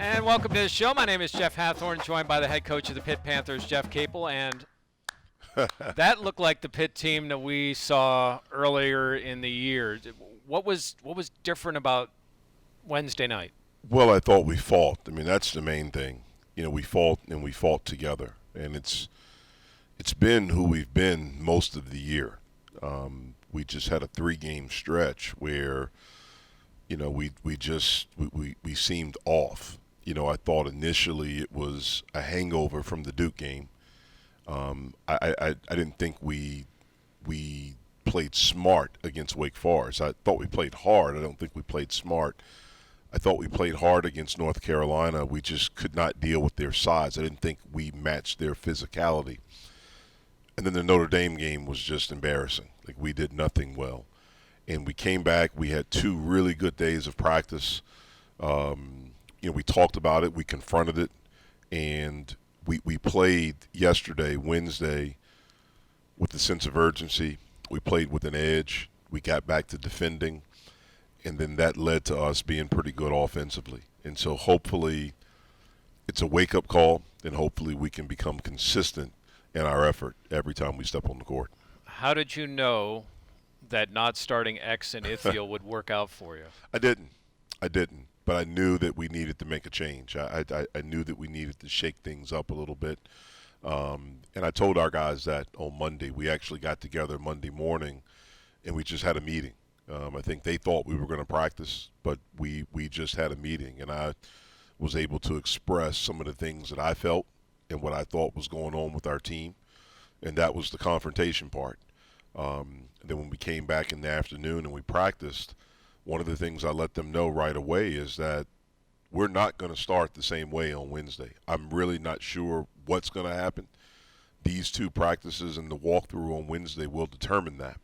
And welcome to the show. My name is Jeff Hathorn, joined by the head coach of the Pitt Panthers, Jeff Capel. And that looked like the Pitt team that we saw earlier in the year. What was different about Wednesday night? Well, I thought we fought. I mean, that's the main thing. We fought and we fought together, and it's been who we've been most of the year. We just had a 3-game stretch where we seemed off. I thought initially it was a hangover from the Duke game. I didn't think we played smart against Wake Forest. I thought we played hard. I don't think we played smart. I thought we played hard against North Carolina. We just could not deal with their size. I didn't think we matched their physicality. And then the Notre Dame game was just embarrassing. Like, we did nothing well. And we came back. We had 2 really good days of practice. We talked about it. We confronted it. And we played yesterday, Wednesday, with a sense of urgency. We played with an edge. We got back to defending. And then that led to us being pretty good offensively. And so hopefully it's a wake-up call, and hopefully we can become consistent in our effort every time we step on the court. How did you know that not starting X and Ithiel would work out for you? I didn't. But I knew that we needed to make a change. I knew that we needed to shake things up a little bit. And I told our guys that on Monday. We actually got together Monday morning, and we just had a meeting. I think they thought we were going to practice, but we just had a meeting, and I was able to express some of the things that I felt and what I thought was going on with our team, and that was the confrontation part. And then when we came back in the afternoon and we practiced, one of the things I let them know right away is that we're not going to start the same way on Wednesday. I'm really not sure what's going to happen. These 2 practices and the walkthrough on Wednesday will determine that.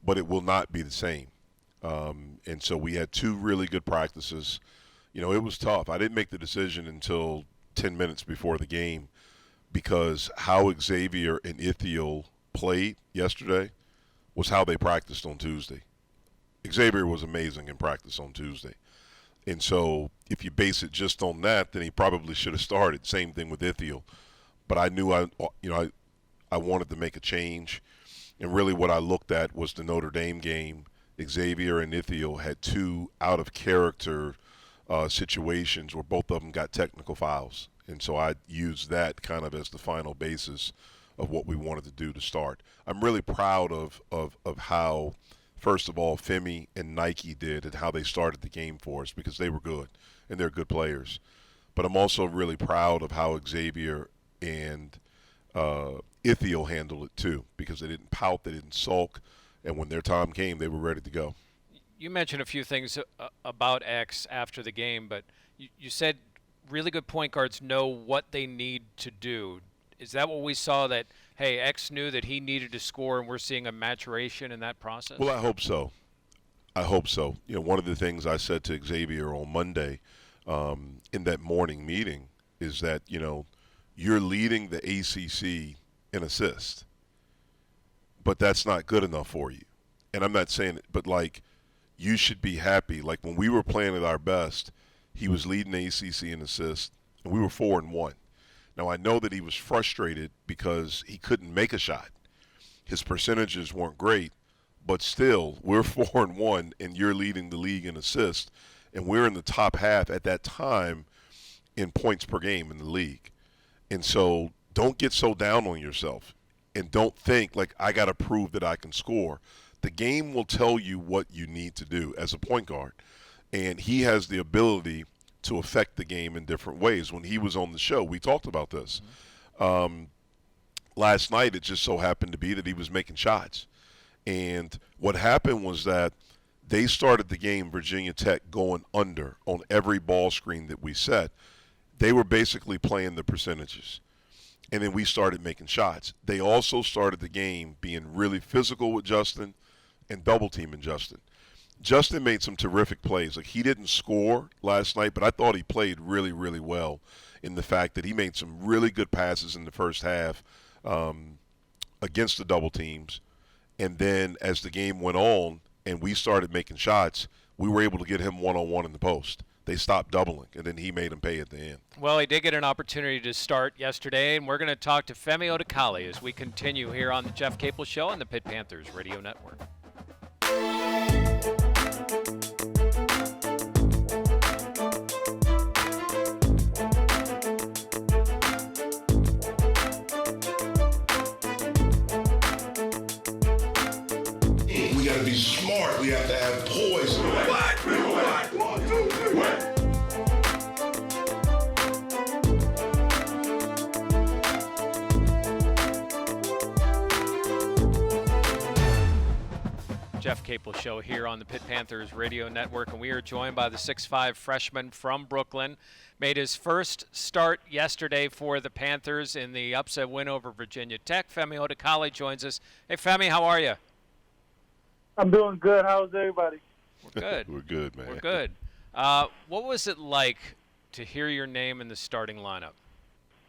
But it will not be the same. And so we had 2 really good practices. It was tough. I didn't make the decision until 10 minutes before the game because how Xavier and Ithiel played yesterday was how they practiced on Tuesday. Xavier was amazing in practice on Tuesday. And so if you base it just on that, then he probably should have started. Same thing with Ithiel. But I knew I wanted to make a change. And really what I looked at was the Notre Dame game. Xavier and Ithiel had 2 out-of-character situations where both of them got technical fouls. And so I used that kind of as the final basis of what we wanted to do to start. I'm really proud of how, first of all, Femi and Nike did and how they started the game for us because they were good, and they're good players. But I'm also really proud of how Xavier and Ithiel handled it too, because they didn't pout, they didn't sulk, and when their time came, they were ready to go. You mentioned a few things about X after the game, but you said really good point guards know what they need to do. Is that what we saw, that, hey, X knew that he needed to score and we're seeing a maturation in that process? Well, I hope so. One of the things I said to Xavier on Monday in that morning meeting is that, you're leading the ACC in assists, but that's not good enough for you. And I'm not saying it, but you should be happy. Like when we were playing at our best, he was leading the ACC in assists, and we were 4-1. Now I know that he was frustrated because he couldn't make a shot. His percentages weren't great, but still, we're 4-1, and you're leading the league in assists, and we're in the top half at that time in points per game in the league. And so don't get so down on yourself, and don't think I got to prove that I can score. The game will tell you what you need to do as a point guard, and he has the ability to affect the game in different ways. When he was on the show, we talked about this. Last night, it just so happened to be that he was making shots. And what happened was that they started the game, Virginia Tech, going under on every ball screen that we set. They were basically playing the percentages. And then we started making shots. They also started the game being really physical with Justin and double-teaming Justin. Justin made some terrific plays. He didn't score last night, but I thought he played really, really well in the fact that he made some really good passes in the first half against the double teams. And then as the game went on and we started making shots, we were able to get him one-on-one in the post. they stopped doubling, and then he made them pay at the end. Well, he did get an opportunity to start yesterday, and we're going to talk to Femi Odekale as we continue here on the Jeff Capel Show on the Pitt Panthers Radio Network. We got to be smart. We have to have poise. What? 1, 2, 3, what? Jeff Capel Show here on the Pitt Panthers Radio Network, and we are joined by the 6'5 freshman from Brooklyn. Made his first start yesterday for the Panthers in the upset win over Virginia Tech. Femi Odekale joins us. Hey, Femi, how are you? I'm doing good. How's everybody? We're good. We're good, man. We're good. What was it like to hear your name in the starting lineup?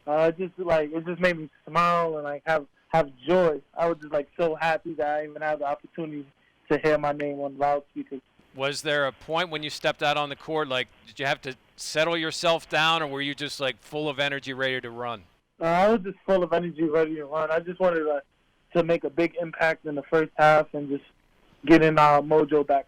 It just made me smile and have joy. I was just so happy that I even had the opportunity to hear my name on loudspeakers. Was there a point when you stepped out on the court, did you have to settle yourself down, or were you just full of energy, ready to run? I was just full of energy, ready to run. I just wanted to make a big impact in the first half and just get in our mojo back.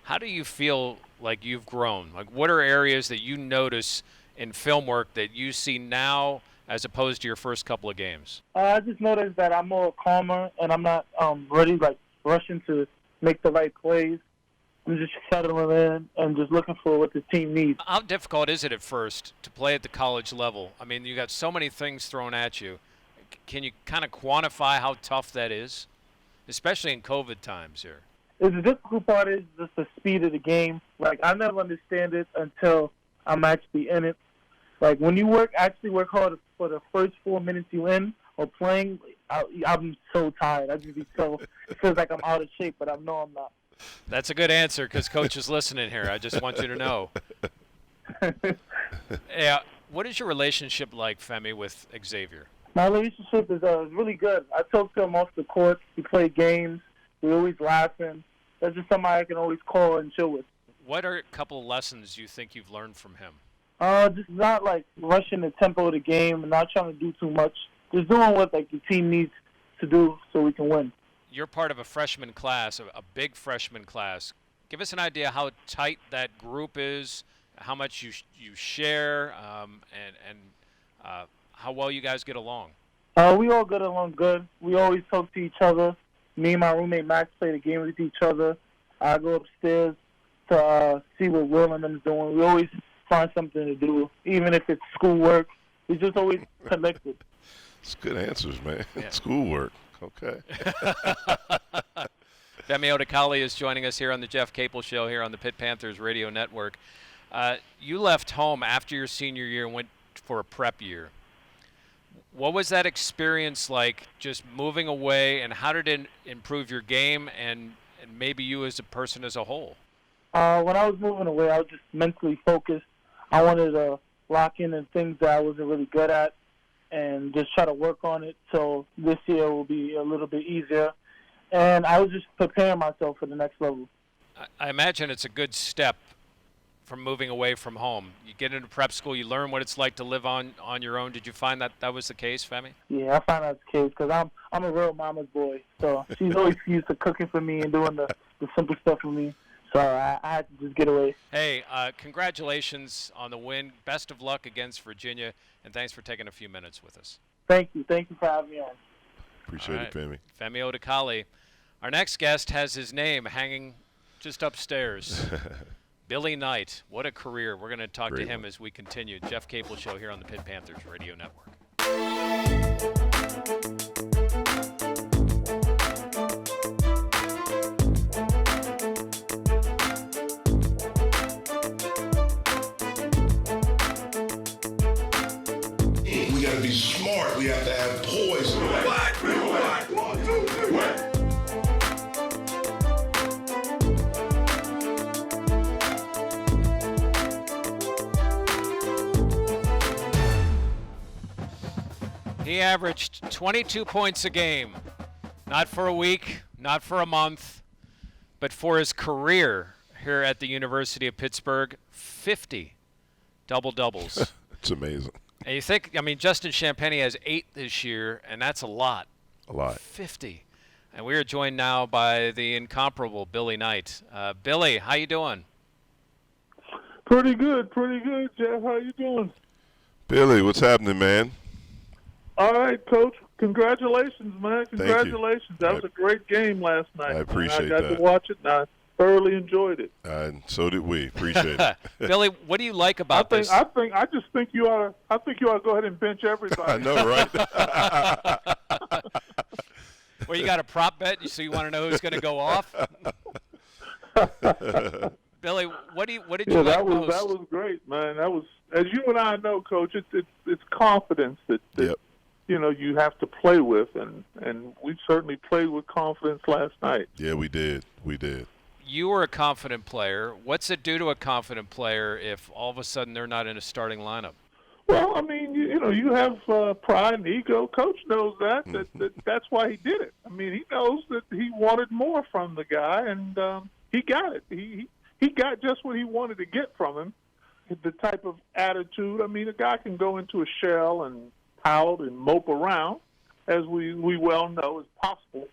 How do you feel like you've grown? What are areas that you notice in film work that you see now as opposed to your first couple of games? I just noticed that I'm more calmer and I'm not ready, rushing to make the right plays. I'm just settling in and just looking for what the team needs. How difficult is it at first to play at the college level? I mean, you got so many things thrown at you. Can you kind of quantify how tough that is, especially in COVID times here? The difficult part is just the speed of the game. I never understand it until I'm actually in it. When you actually work hard for the first 4 minutes you in or playing, I'm so tired. It feels like I'm out of shape, but I know I'm not. That's a good answer because Coach is listening here. I just want you to know. Yeah, what is your relationship like, Femi, with Xavier? My relationship is really good. I talk to him off the court. We play games. We're always laughing. That's just somebody I can always call and chill with. What are a couple of lessons you think you've learned from him? Just not rushing the tempo of the game and not trying to do too much. Just doing what the team needs to do so we can win. You're part of a freshman class, a big freshman class. Give us an idea how tight that group is, how much you share, and how well you guys get along. We all get along good. We always talk to each other. Me and my roommate Max play the game with each other. I go upstairs to see what Will and them is doing. We always find something to do, even if it's schoolwork. We just always connected. It's good answers, man. Yeah. Schoolwork. Okay. Femi Odekale is joining us here on the Jeff Capel Show here on the Pitt Panthers Radio Network. You left home after your senior year and went for a prep year. What was that experience like, just moving away, and how did it improve your game and maybe you as a person as a whole? When I was moving away, I was just mentally focused. I wanted to lock in things that I wasn't really good at and just try to work on it, so this year will be a little bit easier. And I was just preparing myself for the next level. I imagine it's a good step from moving away from home. You get into prep school, you learn what it's like to live on your own. Did you find that was the case, Femi? Yeah, I find that's the case because I'm a real mama's boy. So she's always used to cooking for me and doing the simple stuff for me. So I had to just get away. Hey, congratulations on the win. Best of luck against Virginia, and thanks for taking a few minutes with us. Thank you. Thank you for having me on. Appreciate it, Femi. Femi Odekale. Our next guest has his name hanging just upstairs. Billy Knight. What a career. We're going to talk to him as we continue. Jeff Capel Show here on the Pitt Panthers Radio Network. We got to be smart. We have to have poise. What? 1, 2, 3, what? He averaged 22 points a game, not for a week, not for a month, but for his career here at the University of Pittsburgh, 50 double-doubles. It's amazing. And you think, I mean, Justin Champagnie has 8 this year, and that's a lot. A lot. 50. And we are joined now by the incomparable Billy Knight. Billy, how you doing? Pretty good, Jeff. How you doing? Billy, what's happening, man? All right, Coach. Congratulations, man. Congratulations. That was a great game last night. I appreciate that. I got to watch it, and I thoroughly enjoyed it. And so did we. Appreciate it. Billy, what do you like about this? I just think you ought to go ahead and bench everybody. I know, right? Well, you got a prop bet, so you want to know who's going to go off? Billy, what did you like most? That was great, man. That was, as you and I know, Coach. It's confidence that Yep. You have to play with, and we certainly played with confidence last night. Yeah, we did. We did. You were a confident player. What's it do to a confident player if all of a sudden they're not in a starting lineup? Well, I mean, you have pride and ego. Coach knows that's why he did it. I mean, he knows that he wanted more from the guy, and he got it. He got just what he wanted to get from him. The type of attitude. I mean, a guy can go into a shell and pout and mope around, as we well know is possible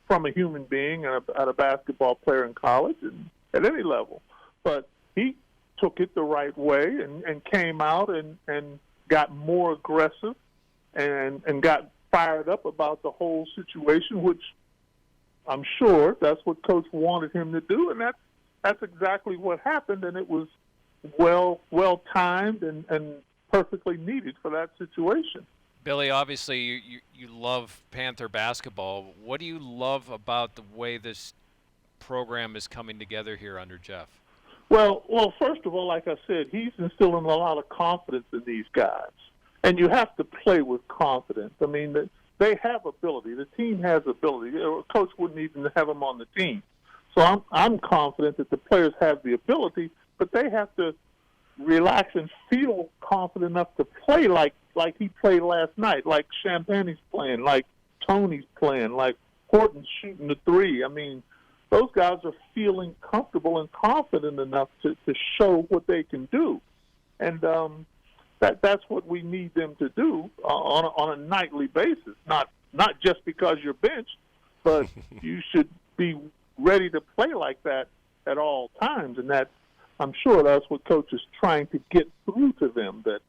from a human being and a basketball player in college and at any level. But he took it the right way and came out and got more aggressive and got fired up about the whole situation, which I'm sure that's what Coach wanted him to do, and that's exactly what happened, and it was well timed and perfectly needed for that situation. Billy, obviously you love Panther basketball. What do you love about the way this program is coming together here under Jeff? Well, first of all, like I said, he's instilling a lot of confidence in these guys, and you have to play with confidence. I mean, they have ability. The team has ability. A coach wouldn't even have them on the team. So I'm confident that the players have the ability, but they have to relax and feel confident enough to play like he played last night, like Champagnie's playing, like Tony's playing, like Horton's shooting the three. I mean, those guys are feeling comfortable and confident enough to show what they can do. And that's what we need them to do on a nightly basis, not just because you're benched, but you should be ready to play like that at all times. And I'm sure that's what Coach is trying to get through to them, that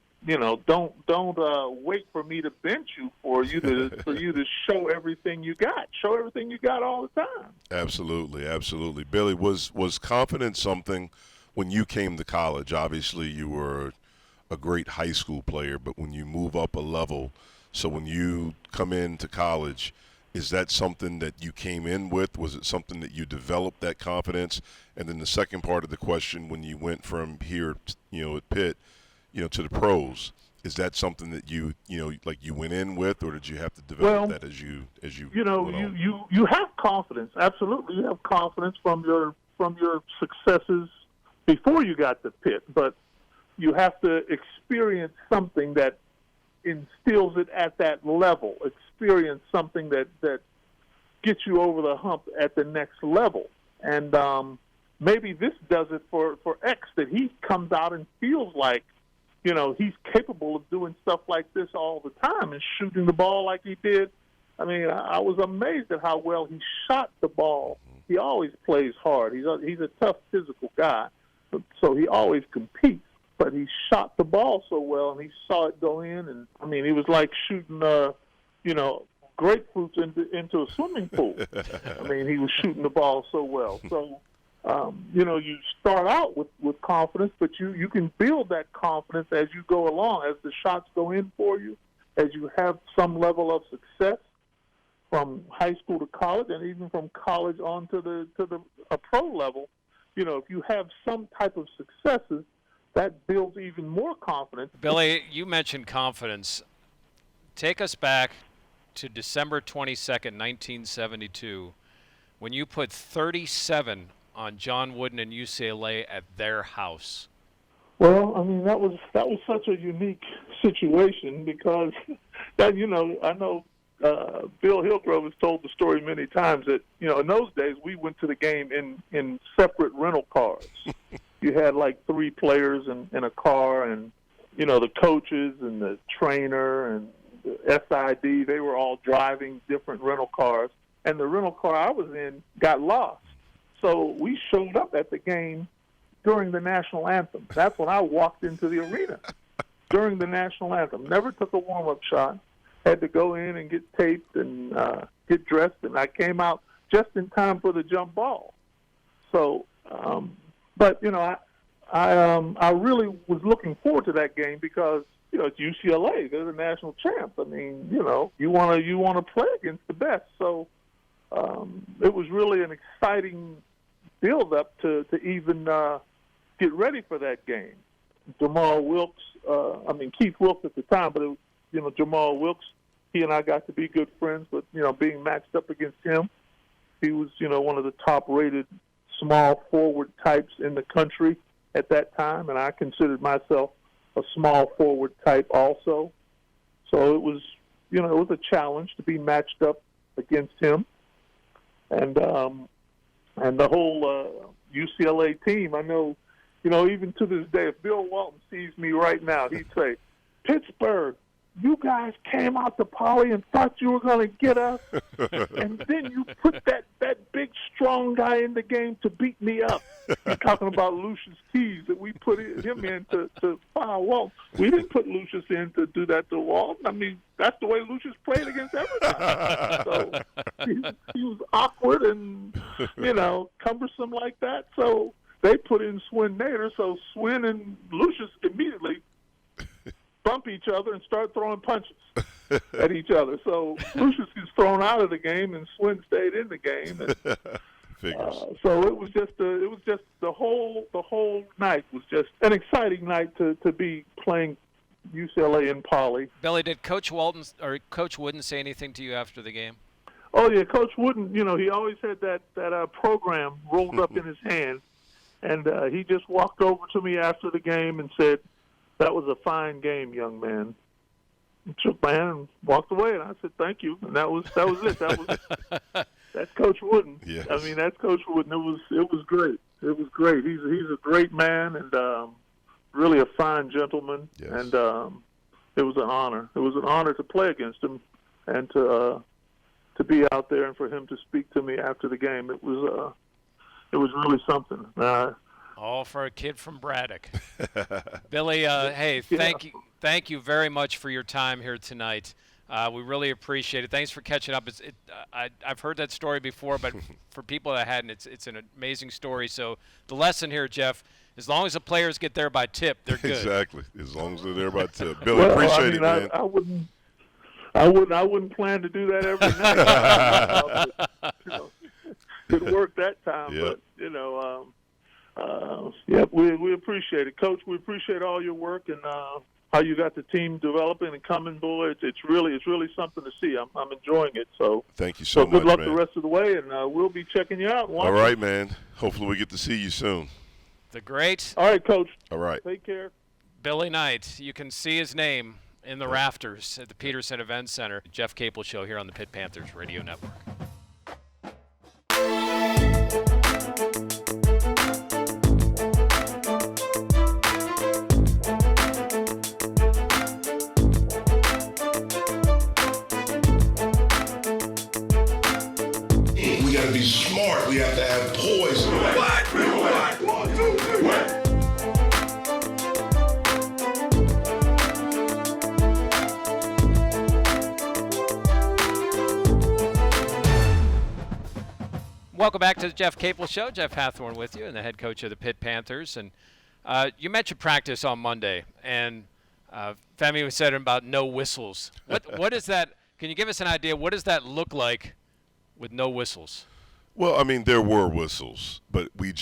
don't wait for me to bench you for you to show everything you got. Show everything you got all the time. Absolutely. Billy, was confidence something when you came to college? Obviously, you were a great high school player, but when you move up a level, so when you come into college, is that something that you came in with? Was it something that you developed, that confidence? And then the second part of the question, when you went from here, at Pitt, to the pros, is that something that you went in with, or did you have to develop that as you you have confidence. Absolutely, you have confidence from your successes before you got to Pitt, but you have to experience something that instills it at that level. Experience something that gets you over the hump at the next level, and maybe this does it for X, that he comes out and feels like he's capable of doing stuff like this all the time and shooting the ball like he did. I mean, I was amazed at how well he shot the ball. He always plays hard. He's a tough physical guy, so he always competes. But he shot the ball so well, and he saw it go in. And I mean, he was like shooting, grapefruits into a swimming pool. I mean, he was shooting the ball so well. So, you start out with confidence, but you can build that confidence as you go along, as the shots go in for you, as you have some level of success from high school to college, and even from college on to a pro level. If you have some type of successes, that builds even more confidence. Billy, you mentioned confidence. Take us back to December 22nd, 1972, when you put 37 on John Wooden and UCLA at their house. Well, I mean, that was such a unique situation because that I know Bill Hillgrove has told the story many times that, in those days we went to the game in separate rental cars. You had like 3 players in a car, and, the coaches and the trainer and the SID, they were all driving different rental cars. And the rental car I was in got lost. So we showed up at the game during the national anthem. That's when I walked into the arena, during the national anthem. Never took a warm-up shot. Had to go in and get taped and get dressed, and I came out just in time for the jump ball. So, but I really was looking forward to that game because it's UCLA. They're the national champs. I mean, you want to play against the best. So it was really an exciting build-up to even get ready for that game. Jamal Wilkes, Keith Wilkes at the time, but it was, Jamal Wilkes. He and I got to be good friends, but, being matched up against him, he was, one of the top-rated small forward types in the country at that time, and I considered myself a small forward type also. So it was, it was a challenge to be matched up against him. And the whole UCLA team, I know, even to this day, if Bill Walton sees me right now, he'd say, Pittsburgh, you guys came out to Poly and thought you were going to get us, and then you put that big, strong guy in the game to beat me up. You're talking about Lucius Keys, that we put him in to fire Walton. We didn't put Lucius in to do that to Walton. I mean, that's the way Lucius played against everybody. So he was awkward and, cumbersome like that. So they put in Swin Nader, so Swin and Lucius immediately bump each other and start throwing punches at each other. So Lucius gets thrown out of the game, and Swin stayed in the game. And, so it was just the whole night was just an exciting night to be playing UCLA in Poly. Billy, did Coach Wooden say anything to you after the game? Oh yeah, Coach Wooden. He always had that program rolled up in his hand, and he just walked over to me after the game and said, "That was a fine game, young man." He shook my hand and walked away, and I said, "Thank you." And that was it. That's Coach Wooden. Yes. I mean, that's Coach Wooden. It was great. It was great. He's a great man and really a fine gentleman. Yes. And it was an honor. It was an honor to play against him and to be out there and for him to speak to me after the game. It was really something. All for a kid from Braddock. Billy, hey, thank you very much for your time here tonight. We really appreciate it. Thanks for catching up. I've heard that story before, but for people that hadn't, it's an amazing story. So the lesson here, Jeff, as long as the players get there by tip, they're good. Exactly. As long as they're there by tip. Billy, appreciate it, man. I wouldn't plan to do that every night. It worked that time, yep. But we appreciate it, Coach. We appreciate all your work and how you got the team developing and coming, boy. It's really something to see. I'm enjoying it. So thank you so much, good luck man. the rest of the way, and we'll be checking you out. All right, man. Hopefully we get to see you soon. The great. All right, Coach. All right. Take care. Billy Knight. You can see his name in the rafters at the Peterson Event Center. Jeff Capel Show here on the Pitt Panthers Radio Network. We got to be smart. We have to have poise. What? 1, 2, 3, what? Welcome back to the Jeff Capel Show. Jeff Hathorn with you and the head coach of the Pitt Panthers. And you mentioned practice on Monday, and Femi said about no whistles. What is that? Can you give us an idea? What does that look like with no whistles? Well, I mean, there were whistles, but we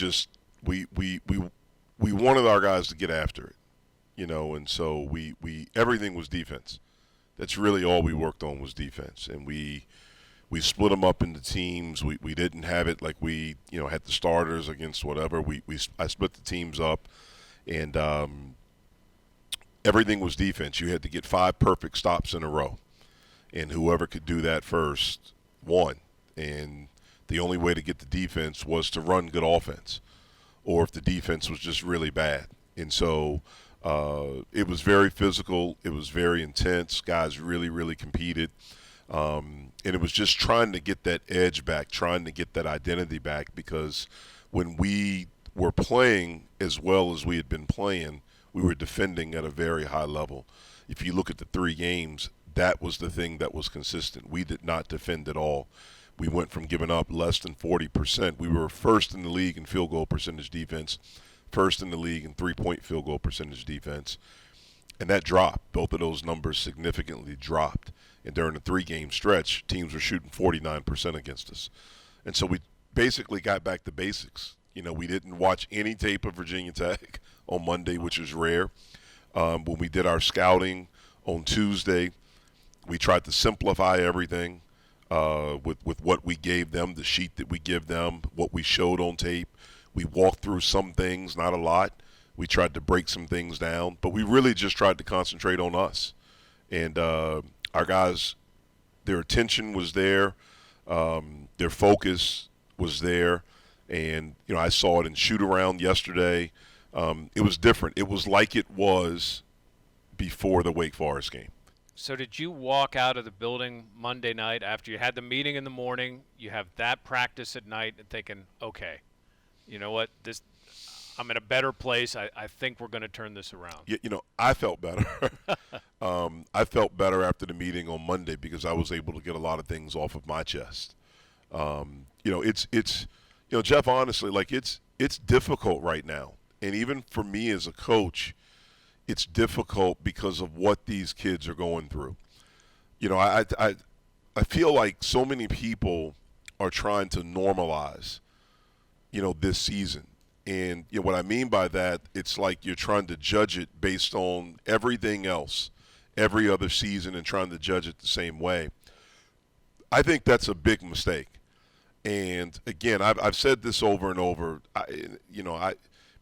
wanted our guys to get after it, and so we everything was defense. That's really all we worked on was defense, and we split them up into teams. We didn't have it like we had the starters against whatever. I split the teams up, and everything was defense. You had to get 5 perfect stops in a row, and whoever could do that first won. And the only way to get the defense was to run good offense, or if the defense was just really bad. And so it was very physical. It was very intense. Guys really, really competed. And it was just trying to get that edge back, trying to get that identity back, because when we were playing as well as we had been playing, we were defending at a very high level. If you look at the 3 games, that was the thing that was consistent. We did not defend at all. We went from giving up less than 40%. We were first in the league in field goal percentage defense, first in the league in three-point field goal percentage defense, and that dropped. Both of those numbers significantly dropped. And during the 3-game stretch, teams were shooting 49% against us. And so we basically got back to basics. We didn't watch any tape of Virginia Tech on Monday, which is rare. When we did our scouting on Tuesday, we tried to simplify everything with what we gave them, the sheet that we give them, what we showed on tape. We walked through some things, not a lot. We tried to break some things down, but we really just tried to concentrate on us. And our guys, their attention was there, their focus was there, and I saw it in shoot-around yesterday. It was different. It was like it was before the Wake Forest game. So did you walk out of the building Monday night after you had the meeting in the morning, you have that practice at night, and thinking, okay, you know what, I'm in a better place. I think we're going to turn this around. I felt better. I felt better after the meeting on Monday because I was able to get a lot of things off of my chest. It's Jeff, honestly, like it's difficult right now. And even for me as a coach, it's difficult because of what these kids are going through. I feel like so many people are trying to normalize, this season. And what I mean by that, it's like you're trying to judge it based on everything else, every other season, and trying to judge it the same way. I think that's a big mistake. And again, I've said this over and over.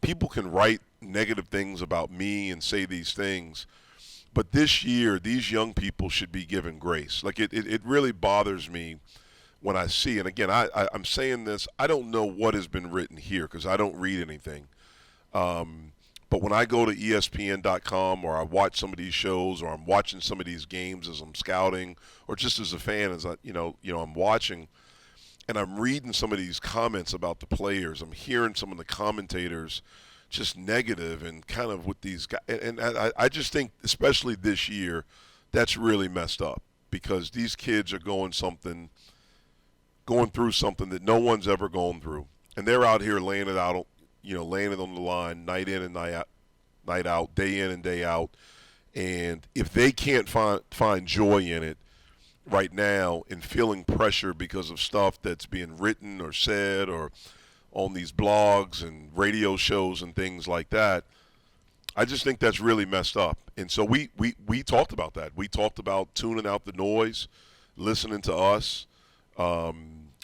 People can write negative things about me and say these things, but this year, these young people should be given grace. Like it really bothers me when I see, and again, I'm saying this, I don't know what has been written here because I don't read anything. But when I go to ESPN.com or I watch some of these shows or I'm watching some of these games as I'm scouting or just as a fan as I'm watching, and I'm reading some of these comments about the players, I'm hearing some of the commentators just negative and kind of with these guys. And I just think, especially this year, that's really messed up because these kids are going through something that no one's ever gone through. And they're out here laying it out, laying it on the line night in and night out, day in and day out. And if they can't find joy in it right now and feeling pressure because of stuff that's being written or said or on these blogs and radio shows and things like that, I just think that's really messed up. And so we talked about that. We talked about tuning out the noise, listening to us.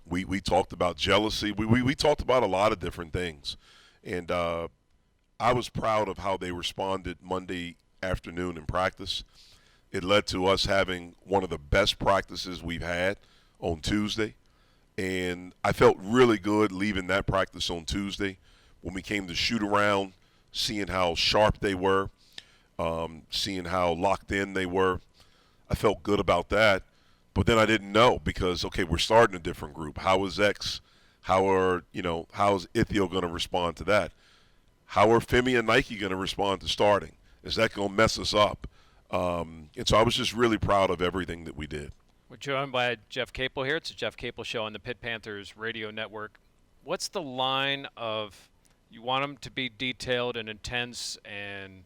We talked about jealousy. We talked about a lot of different things. And I was proud of how they responded Monday afternoon in practice. It led to us having one of the best practices we've had on Tuesday. And I felt really good leaving that practice on Tuesday when we came to shoot around, seeing how sharp they were, seeing how locked in they were. I felt good about that. But then I didn't know because, okay, we're starting a different group. How is X? How's Ithiel going to respond to that? How are Femi and Nike going to respond to starting? Is that going to mess us up? And so I was just really proud of everything that we did. We're joined by Jeff Capel here. It's a Jeff Capel Show on the Pitt Panthers radio network. What's the line of you want them to be detailed and intense and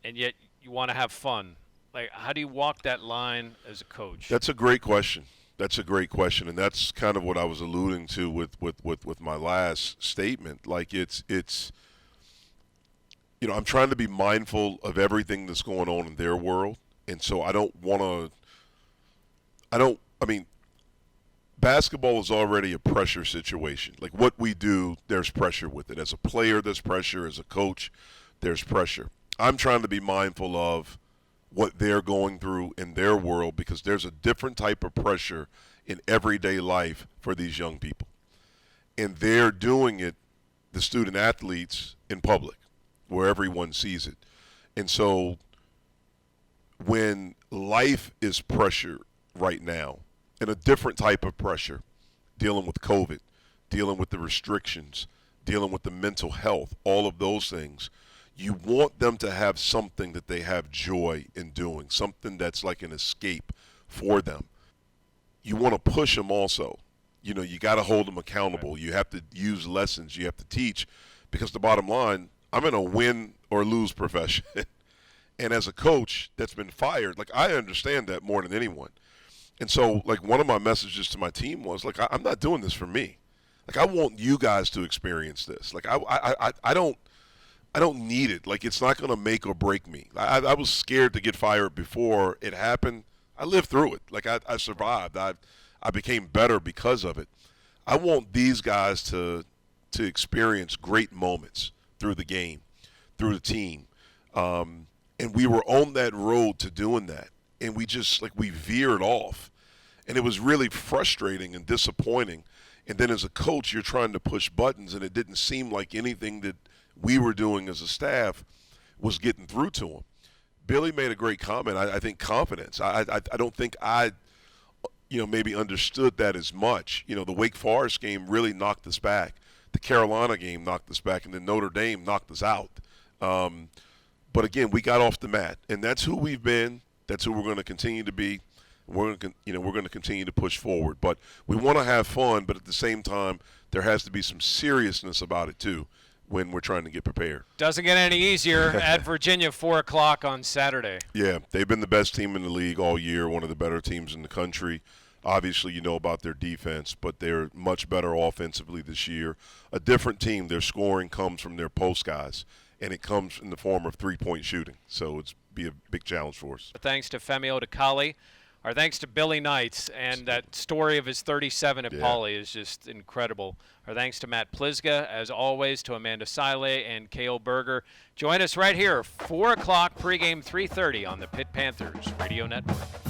yet you want to have fun? Like, how do you walk that line as a coach? That's a great question. And that's kind of what I was alluding to with my last statement. Like it's I'm trying to be mindful of everything that's going on in their world. And so basketball is already a pressure situation. Like what we do, there's pressure with it. As a player, there's pressure. As a coach, there's pressure. I'm trying to be mindful of what they're going through in their world, because there's a different type of pressure in everyday life for these young people. And they're doing it, the student athletes, in public, where everyone sees it. And so when life is pressure right now, and a different type of pressure, dealing with COVID, dealing with the restrictions, dealing with the mental health, all of those things, you want them to have something that they have joy in doing, something that's like an escape for them. You want to push them also. You know, you got to hold them accountable. You have to use lessons. You have to teach, because the bottom line, I'm in a win or lose profession. And as a coach that's been fired, like, I understand that more than anyone. And so, like, one of my messages to my team was, like, I'm not doing this for me. Like, I want you guys to experience this. Like, I don't need it. Like, it's not going to make or break me. I was scared to get fired before it happened. I lived through it. Like, I survived. I became better because of it. I want these guys to experience great moments through the game, through the team. And we were on that road to doing that. And we just, like, we veered off. And it was really frustrating and disappointing. And then as a coach, you're trying to push buttons, and it didn't seem like anything that we were doing as a staff was getting through to him. Billy made a great comment. I think confidence. I don't think I maybe understood that as much. You know, the Wake Forest game really knocked us back. The Carolina game knocked us back, and then Notre Dame knocked us out. But again, we got off the mat, and that's who we've been. That's who we're going to continue to be. We're going to continue to push forward. But we want to have fun, but at the same time, there has to be some seriousness about it too when we're trying to get prepared. Doesn't get any easier at Virginia, 4 o'clock on Saturday. Yeah, they've been the best team in the league all year, one of the better teams in the country. Obviously, you know about their defense, but they're much better offensively this year. A different team. Their scoring comes from their post guys, and it comes in the form of three-point shooting. So it's be a big challenge for us. Thanks to Femi Odekale. Our thanks to Billy Knights, and that story of his 37 at Pauley is just incredible. Our thanks to Matt Plizga, as always, to Amanda Sile and Cale Berger. Join us right here, 4 o'clock, pregame 3:30 on the Pitt Panthers Radio Network.